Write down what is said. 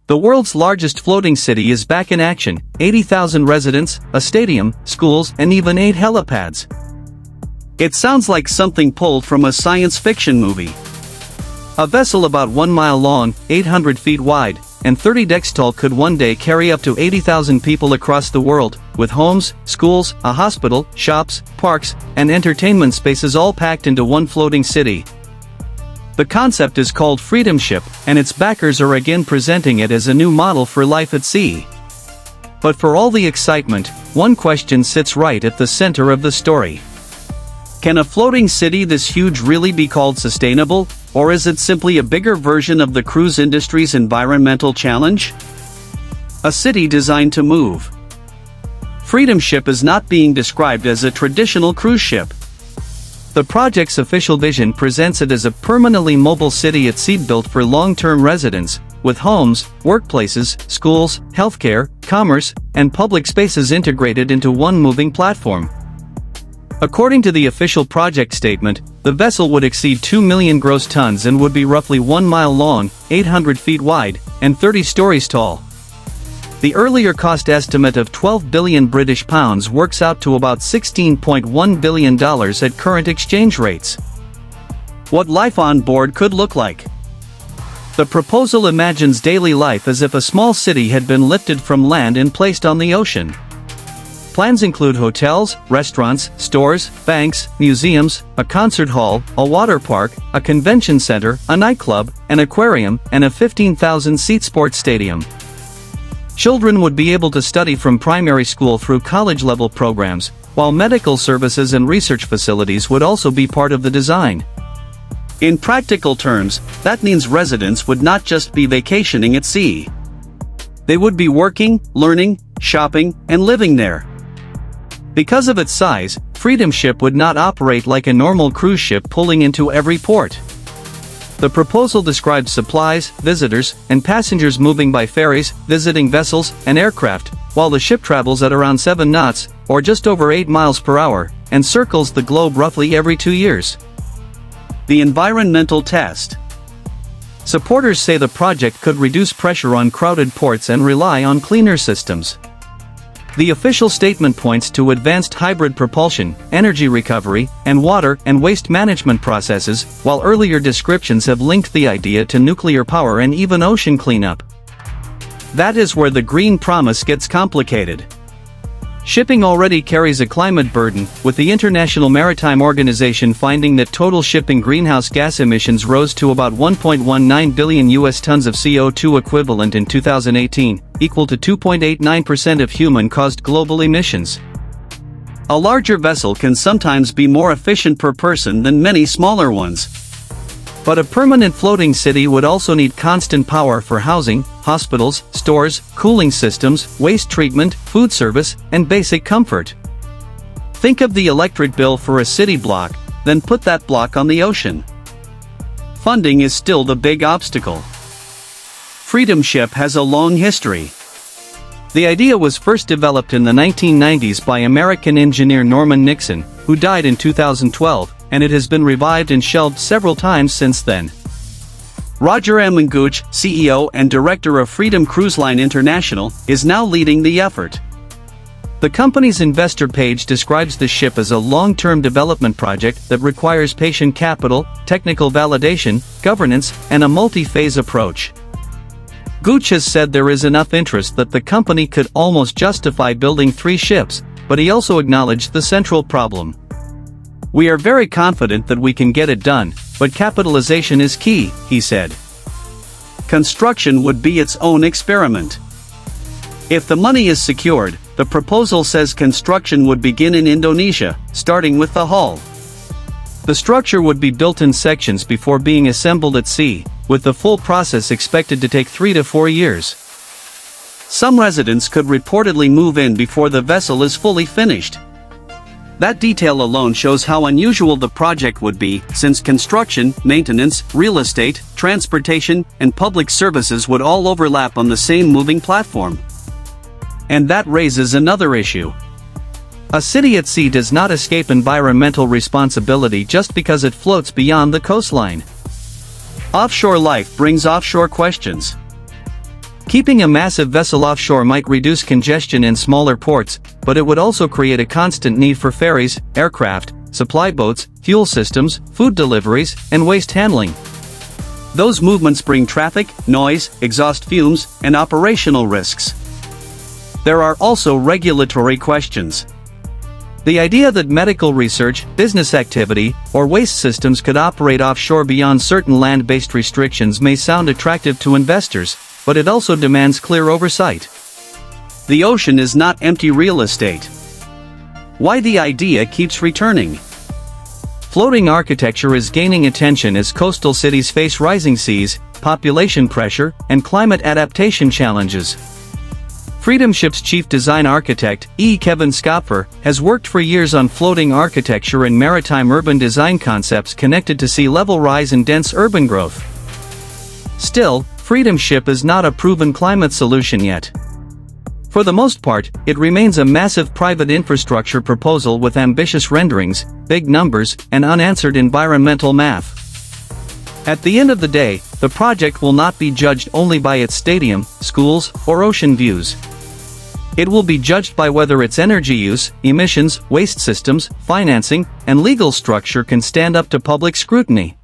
The world's largest floating city is back in action, 80,000 residents, a stadium, schools, and even 8 helipads. It sounds like something pulled from a science fiction movie. A vessel about 1 mile long, 800 feet wide, and 30 decks tall could one day carry up to 80,000 people across the world, with homes, schools, a hospital, shops, parks, and entertainment spaces all packed into one floating city. The concept is called Freedom Ship, and its backers are again presenting it as a new model for life at sea. But for all the excitement, one question sits right at the center of the story. Can a floating city this huge really be called sustainable, or is it simply a bigger version of the cruise industry's environmental challenge? A city designed to move. Freedom Ship is not being described as a traditional cruise ship. The project's official vision presents it as a permanently mobile city at sea built for long-term residents, with homes, workplaces, schools, healthcare, commerce, and public spaces integrated into one moving platform. According to the official project statement, the vessel would exceed 2 million gross tons and would be roughly 1 mile long, 800 feet wide, and 30 stories tall. The earlier cost estimate of £12 billion works out to about $16.1 billion at current exchange rates. What life on board could look like. The proposal imagines daily life as if a small city had been lifted from land and placed on the ocean. Plans include hotels, restaurants, stores, banks, museums, a concert hall, a water park, a convention center, a nightclub, an aquarium, and a 15,000-seat sports stadium. Children would be able to study from primary school through college-level programs, while medical services and research facilities would also be part of the design. In practical terms, that means residents would not just be vacationing at sea. They would be working, learning, shopping, and living there. Because of its size, Freedom Ship would not operate like a normal cruise ship pulling into every port. The proposal describes supplies, visitors, and passengers moving by ferries, visiting vessels, and aircraft, while the ship travels at around 7 knots, or just over 8 miles per hour, and circles the globe roughly every 2 years. The environmental test. Supporters say the project could reduce pressure on crowded ports and rely on cleaner systems. The official statement points to advanced hybrid propulsion, energy recovery, and water and waste management processes, while earlier descriptions have linked the idea to nuclear power and even ocean cleanup. That is where the green promise gets complicated. Shipping already carries a climate burden, with the International Maritime Organization finding that total shipping greenhouse gas emissions rose to about 1.19 billion US tons of CO2 equivalent in 2018, equal to 2.89% of human-caused global emissions. A larger vessel can sometimes be more efficient per person than many smaller ones. But a permanent floating city would also need constant power for housing, hospitals, stores, cooling systems, waste treatment, food service, and basic comfort. Think of the electric bill for a city block, then put that block on the ocean. Funding is still the big obstacle. Freedom Ship has a long history. The idea was first developed in the 1990s by American engineer Norman Nixon, who died in 2012, and it has been revived and shelved several times since then. Roger M. Gooch, CEO and director of Freedom Cruise Line International, is now leading the effort. The company's investor page describes the ship as a long-term development project that requires patient capital, technical validation, governance, and a multi-phase approach. Gooch has said there is enough interest that the company could almost justify building 3 ships, but he also acknowledged the central problem. "We are very confident that we can get it done, but capitalization is key," he said. Construction would be its own experiment. If the money is secured, the proposal says construction would begin in Indonesia, starting with the hull. The structure would be built in sections before being assembled at sea, with the full process expected to take 3 to 4 years. Some residents could reportedly move in before the vessel is fully finished. That detail alone shows how unusual the project would be, since construction, maintenance, real estate, transportation, and public services would all overlap on the same moving platform. And that raises another issue. A city at sea does not escape environmental responsibility just because it floats beyond the coastline. Offshore life brings offshore questions. Keeping a massive vessel offshore might reduce congestion in smaller ports, but it would also create a constant need for ferries, aircraft, supply boats, fuel systems, food deliveries, and waste handling. Those movements bring traffic, noise, exhaust fumes, and operational risks. There are also regulatory questions. The idea that medical research, business activity, or waste systems could operate offshore beyond certain land-based restrictions may sound attractive to investors, but it also demands clear oversight. The ocean is not empty real estate. Why the idea keeps returning? Floating architecture is gaining attention as coastal cities face rising seas, population pressure, and climate adaptation challenges. Freedom Ship's chief design architect, Kevin Scopfer, has worked for years on floating architecture and maritime urban design concepts connected to sea level rise and dense urban growth. Still, Freedom Ship is not a proven climate solution yet. For the most part, it remains a massive private infrastructure proposal with ambitious renderings, big numbers, and unanswered environmental math. At the end of the day, the project will not be judged only by its stadium, schools, or ocean views. It will be judged by whether its energy use, emissions, waste systems, financing, and legal structure can stand up to public scrutiny.